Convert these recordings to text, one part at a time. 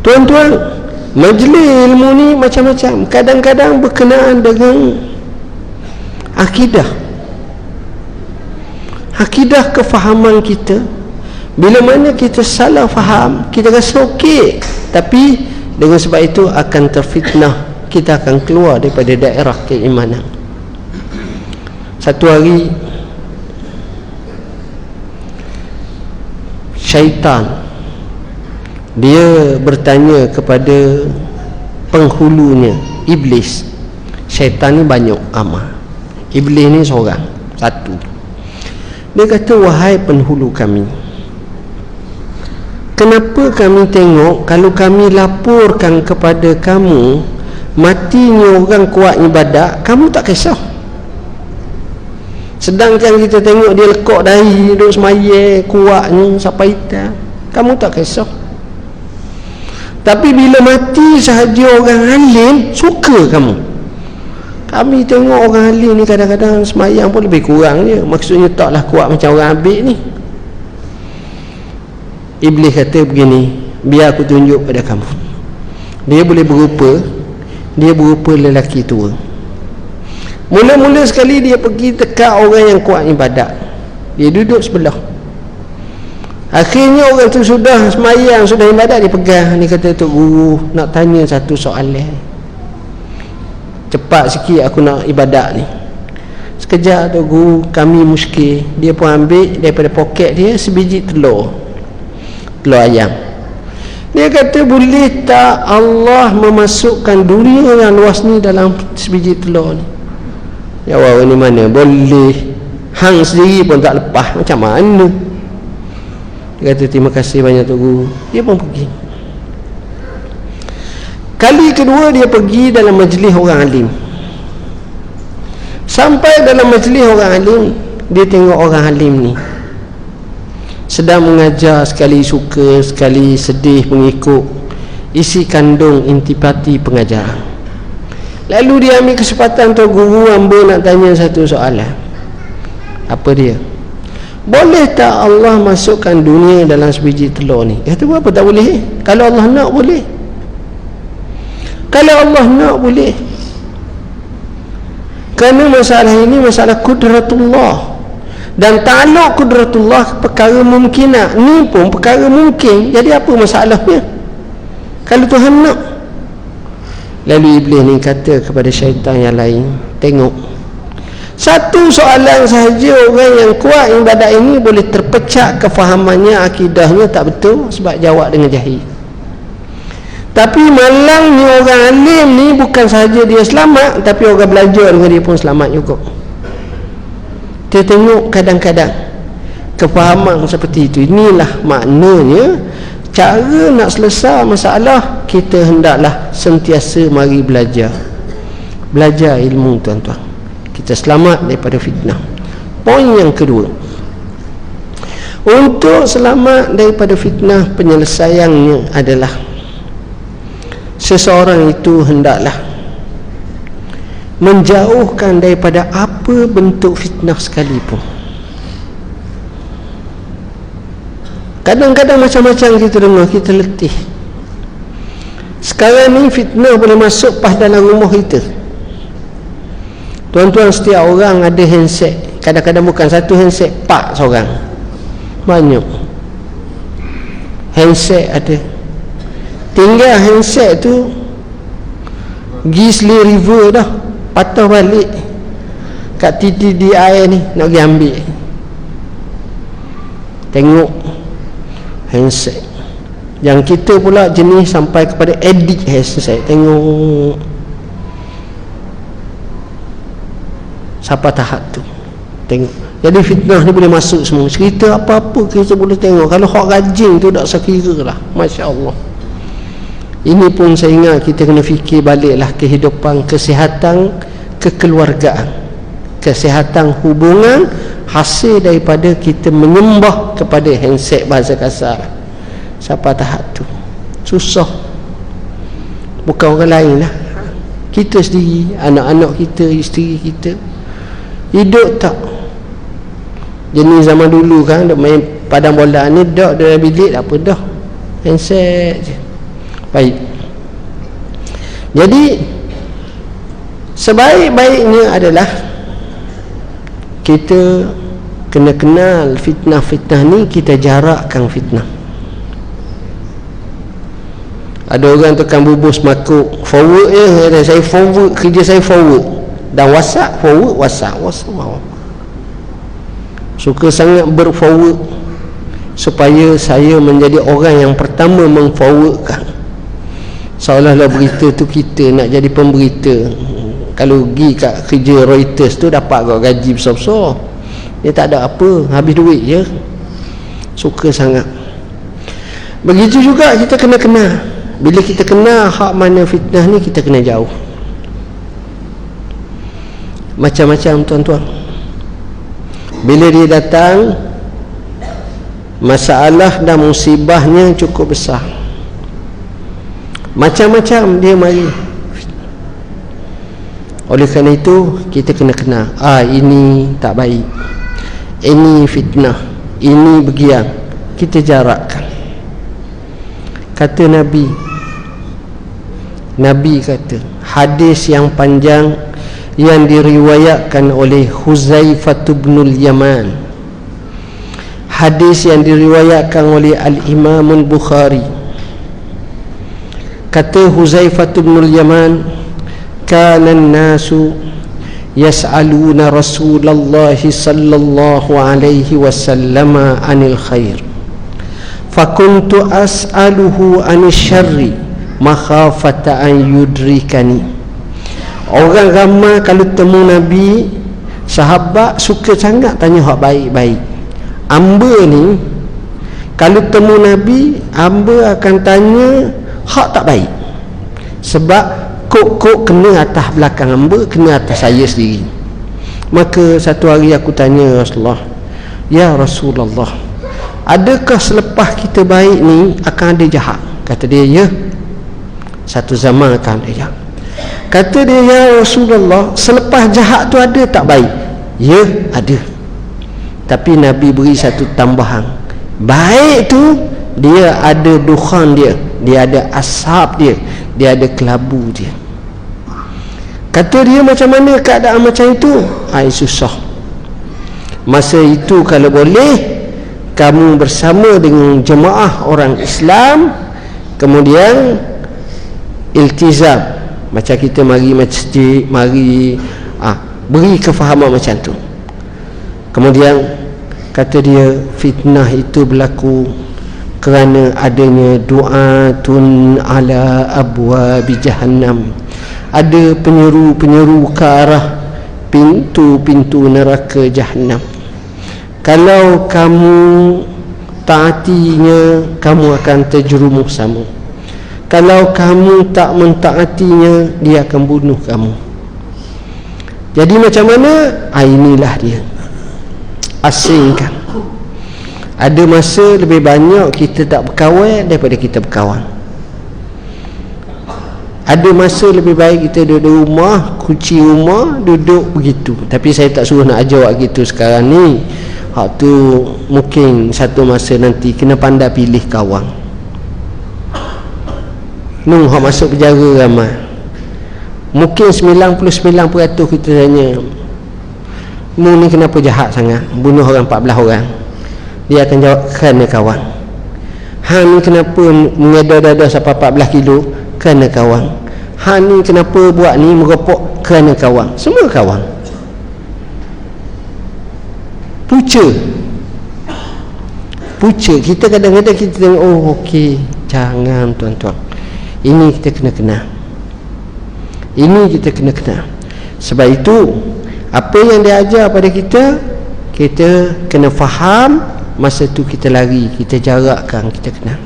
Tuan-tuan, majlis ilmu ni macam-macam. Kadang-kadang berkenaan dengan akidah. Akidah kefahaman kita. Bila mana kita salah faham, kita rasa okey, tapi dengan sebab itu akan terfitnah, kita akan keluar daripada daerah keimanan. Satu hari syaitan dia bertanya kepada penghulunya, iblis. Syaitan ni banyak amal, iblis ni seorang, satu. Dia kata, wahai penghulu kami, kenapa kami tengok kalau kami laporkan kepada kamu matinya orang kuat ibadat, kamu tak kisah? Sedangkan kita tengok dia lekuk dahi, duduk semayang kuatnya sampai hitam, kamu tak kisah. Tapi bila mati sahaja orang alim, suka kamu. Kami tengok orang alim ni kadang-kadang semayang pun lebih kurang je, maksudnya taklah kuat macam orang abid ni. Iblis kata begini, biar aku tunjuk pada kamu. Dia boleh berupa, dia berupa lelaki tua. Mula-mula sekali dia pergi dekat orang yang kuat ibadat, dia duduk sebelah. Akhirnya orang tu sudah semayang, sudah ibadat, dia pegang. Dia kata, Tok Guru, nak tanya satu soalan, cepat sikit aku nak ibadat ni. Sekejap Tok Guru, kami muskil. Dia pun ambil daripada poket dia sebiji telur ayam. Dia kata, boleh tak Allah memasukkan dunia yang luas ni dalam sebiji telur ni? Jawab ni mana? Boleh. Hang sendiri pun tak lepas, macam mana? Dia kata, terima kasih banyak Tok Guru. Dia pun pergi. Kali kedua dia pergi dalam majlis orang alim. Sampai dalam majlis orang alim, dia tengok orang alim ni sedang mengajar, sekali suka, sekali sedih pengikut, isi kandung intipati pengajaran. Lalu dia ambil kesempatan, Tok Guru, hamba nak tanya satu soalan. Apa dia? Boleh tak Allah masukkan dunia dalam sebiji telur ni? Kata, apa tak boleh? Kalau Allah nak, boleh. Kalau Allah nak, boleh. Kerana masalah ini masalah kudratullah, dan ta'aluk kudratullah perkara mungkinat. Ni pun perkara mungkin, jadi apa masalahnya kalau Tuhan nak? Lalu iblis ni kata kepada syaitan yang lain, tengok, satu soalan sahaja orang yang kuat ibadat ini boleh terpecah kefahamannya, akidahnya tak betul sebab jawab dengan jahil. Tapi malangnya orang alim ni bukan sahaja dia selamat, tapi orang belajar dengan dia pun selamat juga. Kita tengok kadang-kadang kefahaman seperti itu. Inilah maknanya cara nak selesai masalah, kita hendaklah sentiasa mari belajar ilmu, tuan-tuan. Kita selamat daripada fitnah. Poin yang kedua, untuk selamat daripada fitnah, penyelesaiannya adalah seseorang itu hendaklah menjauhkan daripada apa bentuk fitnah sekalipun. Kadang-kadang macam-macam kita dengar, kita letih. Sekarang ni fitnah boleh masuk pas dalam rumah kita. Tuan-tuan, setiap orang ada handset. Kadang-kadang bukan satu handset, 4 seorang. Banyak handset ada. Tinggal handset tu Gisli River dah, patah balik kat TTDI ni, nak pergi ambil. Tengok handset. Yang kita pula jenis sampai kepada edit handset. Tengok sampai tahap tu. Tengok. Jadi fitnah ni boleh masuk semua. Cerita apa-apa kita boleh tengok. Kalau hak rajin tu tak sekira lah. Masya Allah. Ini pun saya ingat kita kena fikir baliklah kehidupan, kesihatan kekeluargaan, kesihatan hubungan, hasil daripada kita menyembah kepada handset, bahasa kasar. Siapa tahap tu susah, bukan orang lain lah, kita sendiri, anak-anak kita, isteri kita. Hidup tak jenis zaman dulu kan, duk main padang bola ni, dak dalam bilik apa dah, handset je. Baik. Jadi sebaik-baiknya adalah kita kena kenal fitnah-fitnah ni, kita jarakkan fitnah. Ada orang tekan bubus makuk forward je, saya forward, kerja saya forward, dan WhatsApp forward, WhatsApp suka sangat berforward supaya saya menjadi orang yang pertama mengforwardkan, seolah-olah berita tu kita nak jadi pemberita. Kalau pergi kat kerja Reuters tu dapat kau gaji besar-besar, dia tak ada apa, habis duit je. Suka sangat. Begitu juga kita kena kenal. Bila kita kenal hak mana fitnah ni, kita kena jauh. Macam-macam tuan-tuan. Bila dia datang, masalah dan musibahnya cukup besar. Macam-macam dia mari. Oleh kerana itu kita kena kenal, ini tak baik, ini fitnah, ini begiang, kita jarakkan. Kata Nabi kata, hadis yang panjang yang diriwayatkan oleh Huzaifah bin Yaman, hadis yang diriwayatkan oleh Al-Imam Al-Bukhari. Kata Huzaifah bin Yaman, kana an-nasu yas'aluna Rasulullah sallallahu alaihi wasallam anil khair, fakuntu as'aluhu anil syarri makhafata an yudrikani. Orang ramai kalau temu Nabi, sahabat suka sangat tanya hak baik-baik. Amba ni kalau temu Nabi, amba akan tanya hak tak baik, sebab kok kena atas belakang amba, kena atas saya sendiri. Maka satu hari aku tanya Rasulullah, ya Rasulullah, adakah selepas kita baik ni akan ada jahat? Kata dia, ya, satu zaman akan ada jahat. Kata dia, ya Rasulullah, selepas jahat tu ada tak baik? Ya, ada. Tapi Nabi beri satu tambahan, baik tu dia ada dukhan dia ada asap dia ada kelabu dia. Kata dia, macam mana keadaan macam itu? Susah. Masa itu kalau boleh kamu bersama dengan jemaah orang Islam, kemudian iltizam, macam kita mari masjid, mari beri kefahaman macam tu. Kemudian kata dia, fitnah itu berlaku kerana adanya du'atun ala abwabi jahannam, ada penyeru-penyeru ke arah pintu-pintu neraka jahannam. Kalau kamu taatinya, kamu akan terjerumus sama. Kalau kamu tak mentaatinya, dia akan bunuh kamu. Jadi macam mana? Inilah dia, asingkan. Ada masa lebih banyak kita tak berkawan daripada kita berkawan. Ada masa lebih baik kita duduk rumah, kunci rumah, duduk begitu. Tapi saya tak suruh nak ajar awak gitu sekarang ni. Hak tu mungkin satu masa nanti kena pandai pilih kawan. Hak masuk penjara ramai. Mungkin 99% kita tanya, ni kenapa jahat sangat, bunuh orang 14 orang? Dia akan jawab, kerana kawan. Ni kenapa mengedar dada sampai 14 kilo? Kerana kawan. Ni kenapa buat ni, merokok? Kerana kawan. Semua kawan. Puca. Kita kadang-kadang kita tengok, okey, jangan tuan-tuan, ini kita kena kenal. Ini kita kena kenal. Sebab itu apa yang dia ajar pada kita, kita kena faham. Masa tu kita lari, kita jarakkan, kita kenal.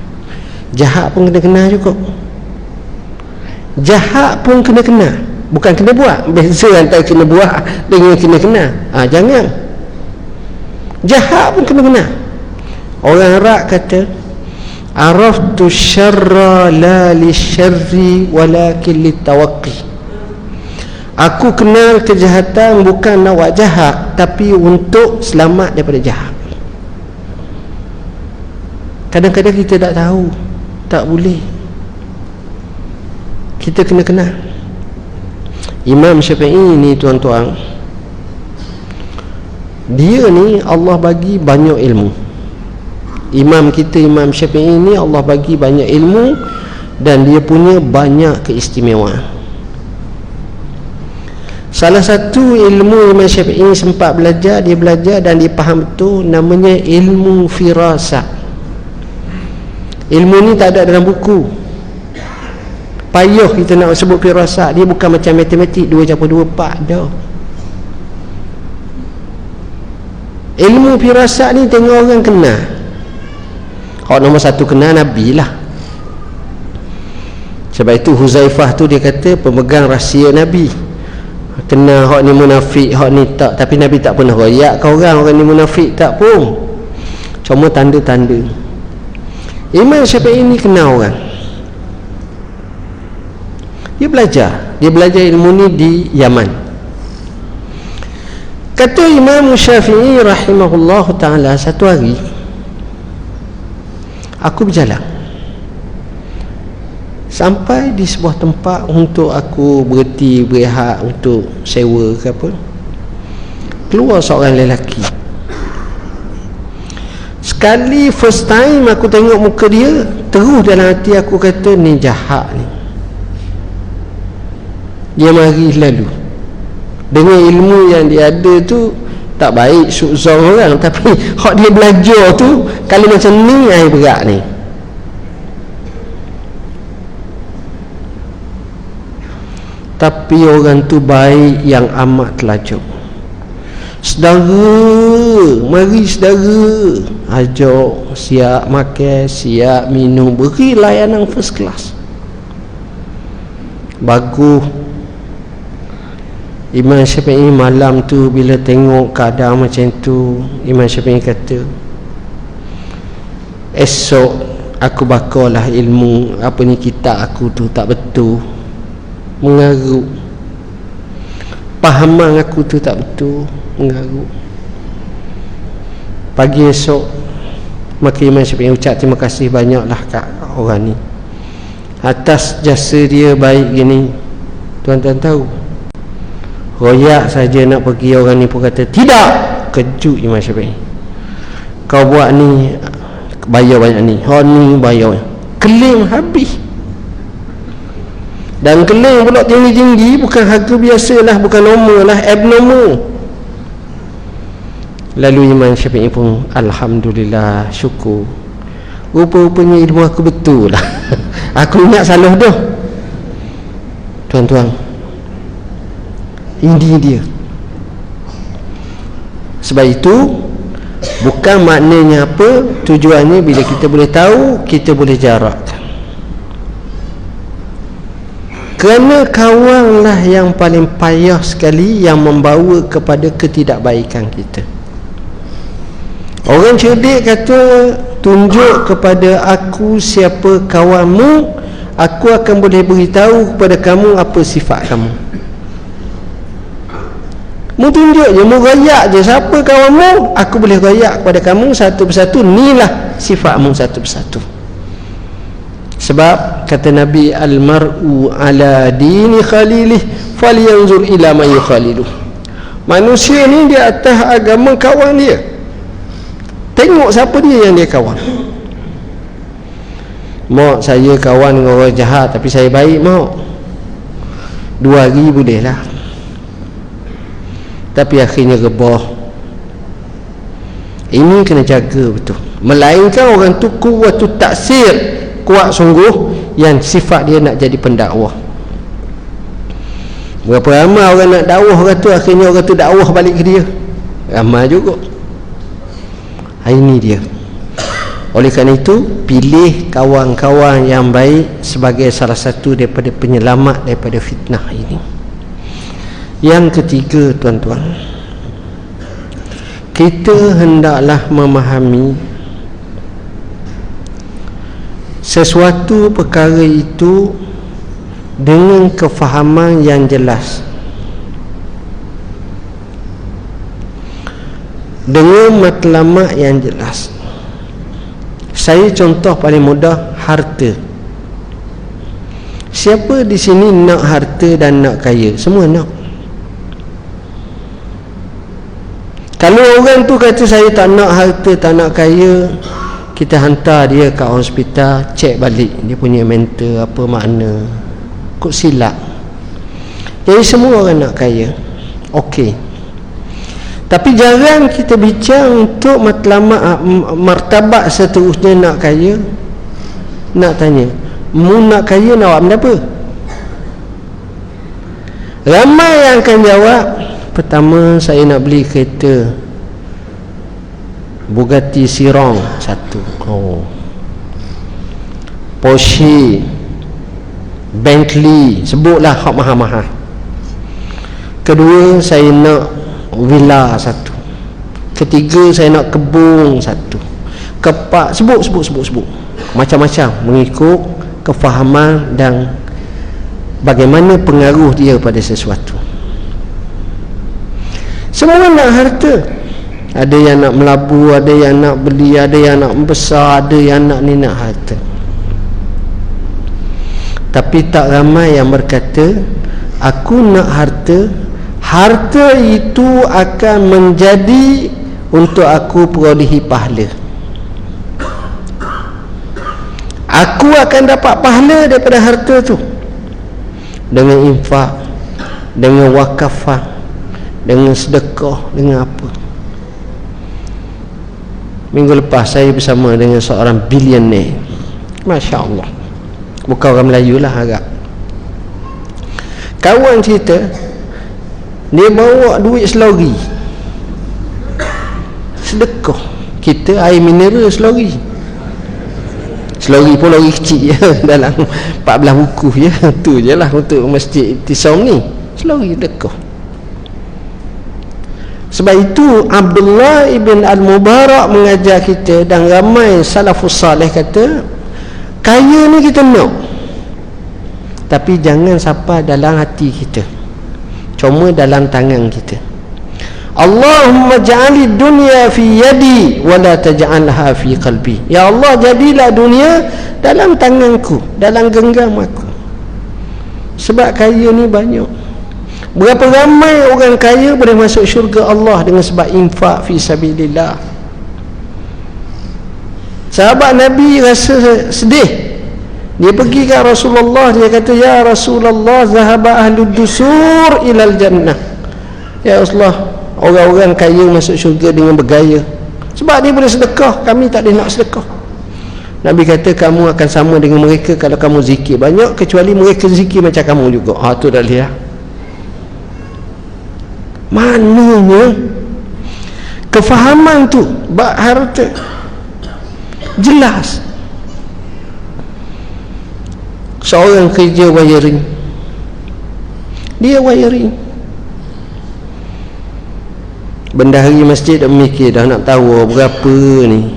Jahat pun kena kenal juga. Jahat pun kena kenal, bukan kena buat. Beza antara kena buat dengan kena kenal. Jangan. Jahat pun kena kenal. Orang Arab kata, araftu syarra la li syarri walakin li tawaqqi. Aku kenal kejahatan bukan nak buat jahat, tapi untuk selamat daripada jahat. Kadang-kadang kita tak tahu, tak boleh. kita kena kenal. Imam Syafi'i ni tuan-tuan, dia ni Allah bagi banyak ilmu. Imam kita, Imam Syafi'i ni Allah bagi banyak ilmu dan dia punya banyak keistimewaan. Salah satu ilmu Imam Syafi'i sempat belajar, dia belajar dan dia faham betul, namanya ilmu firasat. Ilmu ni tak ada dalam buku. Payah kita nak sebut firasat. Dia bukan macam matematik 2+2 4 dah. Ilmu firasat ni tengok orang kenal. Hak nombor satu kenal Nabi lah. Sebab itu Huzaifah tu dia kata pemegang rahsia Nabi. Kenal hak ni munafik, hak ni tak. Tapi Nabi tak pernah royak ke orang ni munafik tak pun. Cuma tanda-tanda. Imam Syafi'i ni kenal orang. Dia belajar ilmu ni di Yaman. Kata Imam Syafi'i rahimahullah ta'ala, satu hari aku berjalan sampai di sebuah tempat untuk aku berhenti, berehat, untuk sewa ke apa. Keluar seorang lelaki. Sekali first time aku tengok muka dia, terus dalam hati aku kata, ni jahat ni. Dia mari lalu dengan ilmu yang dia ada tu, tak baik suzon orang, tapi hak dia belajar tu, kalau macam ni ai berat ni. Tapi orang tu baik yang amat telajak. Saudara, mari saudara, ajak, siap makan, siap minum, beri layanan first class, bagus. Imam Syafi'i malam tu bila tengok keadaan macam tu, Imam Syafi'i kata, esok aku bakarlah ilmu apa ni, kitab aku tu tak betul, mengarut. Pahaman aku tu tak betul, mengarut. Pagi esok, maka Imam Syafi'i ucap terima kasih banyaklah kat orang ni atas jasa dia baik gini. Tuan-tuan tahu, royak saja nak pergi, orang ni pun kata tidak. Kejut Imam Syafi'i, kau buat ni bayar banyak ni, ni bayar, klaim habis. Dan klaim pula tinggi-tinggi, bukan harga biasa lah, bukan normal lah, abnormal. Lalu Imam Syafi'i pun alhamdulillah, syukur, rupa-rupanya ilmu aku betul lah. Aku ingat salah dah. Tuan-tuan, ini dia. Sebab itu bukan maknanya apa, tujuannya bila kita boleh tahu, kita boleh jarakkan. Kerana kawanlah yang paling payah sekali, yang membawa kepada ketidakbaikan kita. Orang cerdik kata, tunjuk kepada aku siapa kawanmu, aku akan boleh beritahu kepada kamu apa sifat kamu. Mu tunjuk je, mu rayak je siapa kawanmu, aku boleh rayak kepada kamu satu persatu, inilah sifatmu satu persatu. Sebab kata Nabi, al-mar'u ala dini khalilih falyanzur ila man yukhaliluh. Manusia ni di atas agama kawan dia, tengok siapa dia yang dia kawan. Mak saya kawan dengan orang jahat tapi saya baik, mak 2 hari boleh lah, tapi akhirnya rebah. Ini kena jaga betul. Melainkan orang tu kuwatut taksir, kuat sungguh, yang sifat dia nak jadi pendakwah. Berapa ramai orang nak dakwah orang tu, akhirnya orang tu dakwah balik ke dia, ramai juga. Ini dia. Oleh kerana itu, pilih kawan-kawan yang baik sebagai salah satu daripada penyelamat daripada fitnah ini. Yang ketiga, tuan-tuan, kita hendaklah memahami sesuatu perkara itu dengan kefahaman yang jelas, dengan matlamat yang jelas. Saya contoh paling mudah, harta. Siapa di sini nak harta dan nak kaya? Semua nak. Kalau orang tu kata saya tak nak harta, tak nak kaya, kita hantar dia ke hospital, cek balik dia punya mental apa makna, kok silap. Jadi semua orang nak kaya, okey. Tapi jarang kita bincang untuk matlamat martabat seterusnya nak kaya. Nak tanya, mu nak kaya nak buat benda apa? Ramai yang akan jawab, pertama saya nak beli kereta Bugatti Chiron 1, Porsche, Bentley, sebutlah hak mahal-mahal. Kedua, saya nak villa 1. Ketiga, saya nak kebun 1. Keempat, sebut macam-macam mengikut kefahaman dan bagaimana pengaruh dia pada sesuatu. Semua nak harta. Ada yang nak melabur, ada yang nak beli, ada yang nak membesar, ada yang nak ni, nak harta. Tapi tak ramai yang berkata, aku nak harta. Harta itu akan menjadi untuk aku perolehi pahala. Aku akan dapat pahala daripada harta tu, dengan infak, dengan wakafah, dengan sedekah, dengan apa. Minggu lepas saya bersama dengan seorang bilioner, Masya Allah, bukan orang Melayu lah agak. Kawan cerita, dia bawa duit selori sedekah. Kita air mineral selori pun lori kecil je dalam 14 buku je, tu je lah untuk masjid Ittisam ni, selori sedekah. Sebab itu Abdullah ibn al-Mubarak mengajar kita, dan ramai salafus salih kata, kaya ni kita nak, tapi jangan sampai dalam hati kita, cuma dalam tangan kita. Allahumma ja'ali dunya fi yadi wa la taj'alha fi qalbi. Ya Allah, jadilah dunia dalam tanganku, dalam genggam aku. Sebab kaya ni banyak. Berapa ramai orang kaya boleh masuk syurga Allah dengan sebab infak fi sabilillah. Sahabat Nabi rasa sedih. Dia pergi ke Rasulullah, dia kata, ya Rasulullah, zahaba ahlud dusur ilal jannah. Ya Rasulullah, orang-orang kaya masuk syurga dengan bergaya sebab dia boleh sedekah, kami tak boleh nak sedekah. Nabi kata, kamu akan sama dengan mereka kalau kamu zikir banyak, kecuali mereka zikir macam kamu juga. Tu dah lihat. Maknanya kefahaman tu bab harta jelas. Seorang kerja wiring, dia wiring, bendahari masjid dah mikir dah nak tahu berapa ni,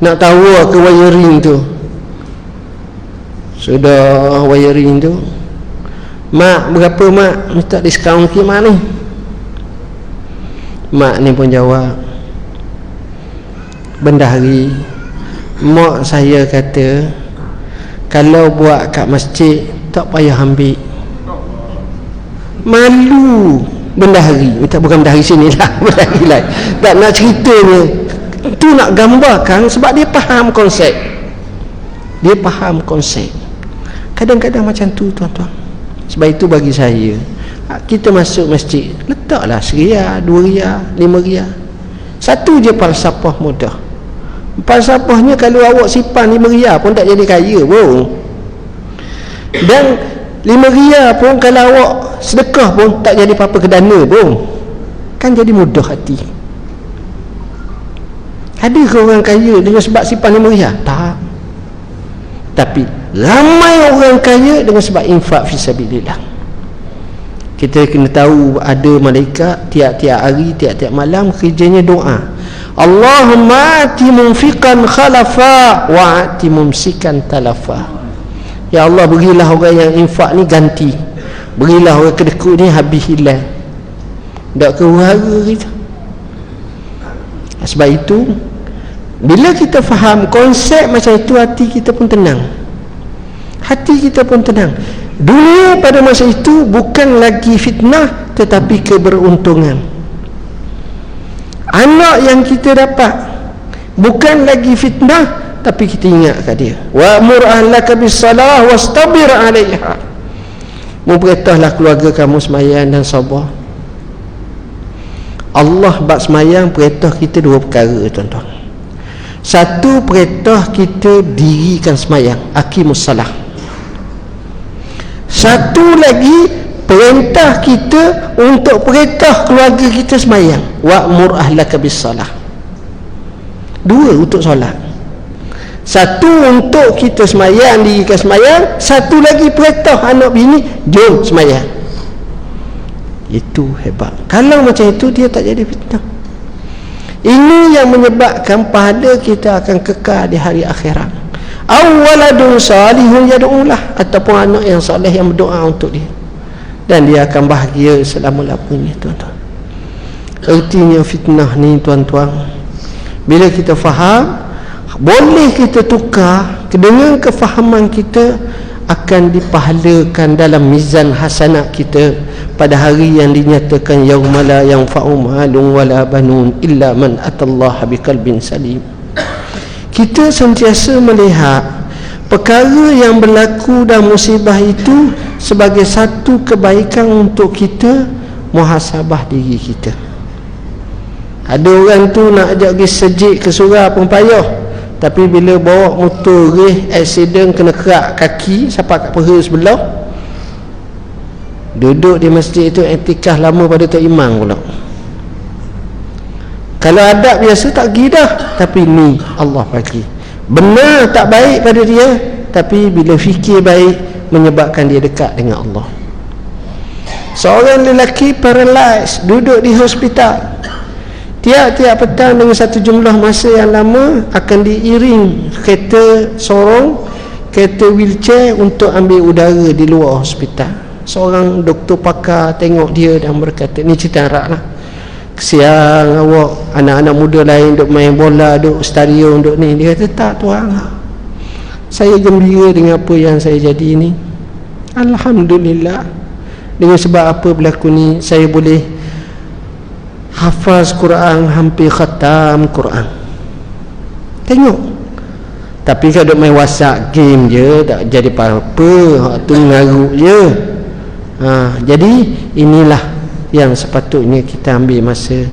nak tahu ke wiring tu. Sudah wiring tu, mak berapa mak, minta diskaun ke mak ni. Mak ni pun jawab, bendahari, mak saya kata kalau buat kat masjid tak payah ambil. Malu bendahari, minta, bukan bendahari sini lah, bendahari lain. Tak nak ceritanya, tu nak gambarkan sebab dia faham konsep. Dia faham konsep. Kadang-kadang macam tu tuan-tuan. Sebab itu bagi saya, kita masuk masjid, letaklah RM1, RM2, RM5. Satu je falsafah mudah. Falsafahnya, kalau awak simpan RM5 pun tak jadi kaya pun. Dan RM5 pun kalau awak sedekah pun tak jadi apa-apa ke dana pun. Kan jadi mudah hati. Ada ke orang kaya dengan sebab simpan RM5? Tak. Tapi ramai orang kaya dengan sebab infak fisabilillah. Kita kena tahu ada malaikat tiap-tiap hari, tiap-tiap malam kerjanya doa, Allahumma ati munfiqan khalafa wa ati mumsikan talafa. Ya Allah, berilah orang yang infak ni ganti, berilah orang kedekut ni habis hilang, tak ke hara kita. Sebab itu bila kita faham konsep macam itu, hati kita pun tenang. hati kita pun tenang. Dunia pada masa itu bukan lagi fitnah, tetapi keberuntungan. Anak yang kita dapat bukan lagi fitnah, tapi kita ingat kat dia, wa'mur ahlaka bis-salah wastabir 'alaiha. Memberitahulah keluarga kamu sembahyang dan sabar. Allah bab sembahyang perintah kita dua perkara, tuan-tuan. Satu, perintah kita dirikan sembahyang, aqimus salah. Satu lagi, perintah kita untuk perintah keluarga kita sembahyang, wa'mur ahlaka bis-salah. Dua untuk solat. Satu untuk kita sembahyang, dirikan sembahyang. Satu lagi perintah anak bini, jom sembahyang. Itu hebat. Kalau macam itu, dia tak jadi fitnah. Ini yang menyebabkan pahala kita akan kekal di hari akhirat. Awaladun salihun yad'ulah, ataupun anak yang soleh yang berdoa untuk dia, dan dia akan bahagia selama-lamanya, tuan-tuan. Artinya fitnah ni, tuan-tuan, bila kita faham, boleh kita tukar dengan kefahaman kita, akan dipahalakan dalam mizan hasanat kita pada hari yang dinyatakan yauma la yanfa'u malun wala banun illa man atallaha biqalbin salim. Kita sentiasa melihat perkara yang berlaku dan musibah itu sebagai satu kebaikan untuk kita muhasabah diri kita. Ada orang tu nak ajak pergi sejik ke surau pun payah, tapi bila bawa motor accident, kena kerak kaki sampai kat peha sebelah, duduk di masjid itu iktikaf lama pada Tok Imam pula. Kalau adab biasa tak pergi dah, tapi ni Allah bagi. Benar tak baik pada dia, tapi bila fikir baik menyebabkan dia dekat dengan Allah. Seorang lelaki paralyzed, duduk di hospital. Tiap-tiap petang dengan satu jumlah masa yang lama akan diiring kereta sorong, kereta wheelchair untuk ambil udara di luar hospital. Seorang doktor pakar tengok dia dan berkata, ni cerita Arab lah, kesian awak, anak-anak muda lain duk main bola, duk stadium, duk ni. Dia kata, tak tuan, saya gembira dengan apa yang saya jadi ni. Alhamdulillah, dengan sebab apa berlaku ni, saya boleh hafaz Quran, hampir khatam Quran. Tengok. Tapi kalau duk main WhatsApp, game je, tak jadi apa-apa, tu mengarut je. Jadi inilah yang sepatutnya kita ambil masa.